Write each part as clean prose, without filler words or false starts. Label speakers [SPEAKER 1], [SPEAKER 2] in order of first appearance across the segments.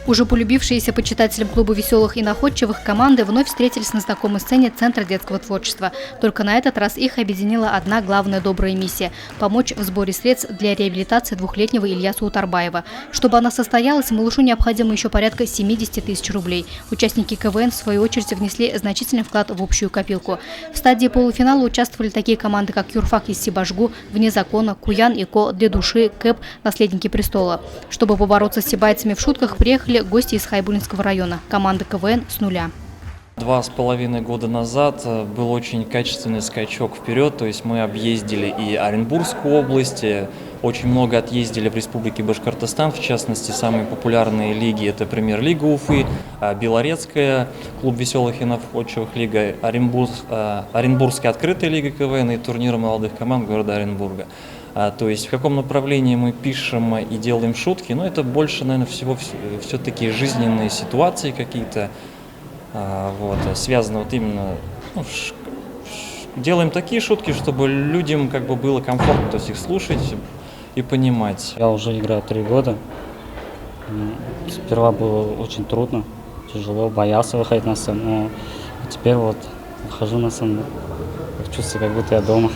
[SPEAKER 1] Уже полюбившиеся почитателям клуба веселых и находчивых команды вновь встретились на знакомой сцене Центра детского творчества. Только на этот раз их объединила одна главная добрая миссия – помочь в сборе средств для реабилитации двухлетнего Ильяса Утарбаева. Чтобы она состоялась, малышу необходимо еще порядка 70 тысяч рублей. Участники КВН, в свою очередь, внесли значительный вклад в общую копилку. В стадии полуфинала участвовали такие команды, как «Юрфак» из Сибажгу, «Вне закона», «Куян» и «Ко» для души, «КЭП», «Наследники престола». Чтобы побороться с сибайцами в шутках, приехали гости из Хайбулинского района. Команда КВН с нуля.
[SPEAKER 2] 2,5 года назад был очень качественный скачок вперед, то есть мы объездили и Оренбургскую область, очень много отъездили в Республике Башкортостан, в частности, самые популярные лиги – это Премьер-лига Уфы, Белорецкая, клуб веселых и находчивых лига, Оренбургская открытая лига КВН и турнир молодых команд города Оренбурга. То есть в каком направлении мы пишем и делаем шутки, но это больше, наверное, всего все-таки жизненные ситуации какие-то, связаны именно, делаем такие шутки, чтобы людям было комфортно, то есть их слушать и понимать.
[SPEAKER 3] Я уже играю 3 года. Сперва было очень трудно, тяжело, боялся выходить на сцену, но теперь выхожу на сцену, чувствую, как будто я дома.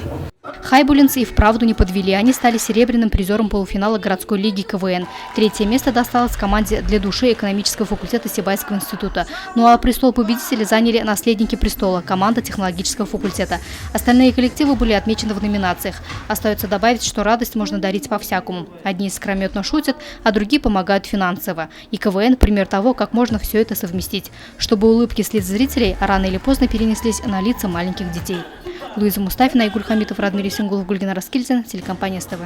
[SPEAKER 1] Хайбулинцы и вправду не подвели. Они стали серебряным призером полуфинала городской лиги КВН. 3-е место досталось команде для души экономического факультета Сибайского института. Ну а престол победителей заняли наследники престола, команда технологического факультета. Остальные коллективы были отмечены в номинациях. Остается добавить, что радость можно дарить по-всякому. Одни искрометно шутят, а другие помогают финансово. И КВН – пример того, как можно все это совместить. Чтобы улыбки с лиц зрителей рано или поздно перенеслись на лица маленьких детей. Луиза Мустафина, Игорь Хамитов, Радмир Исенгулов, Гульгина Раскильдин, телекомпания СТВ.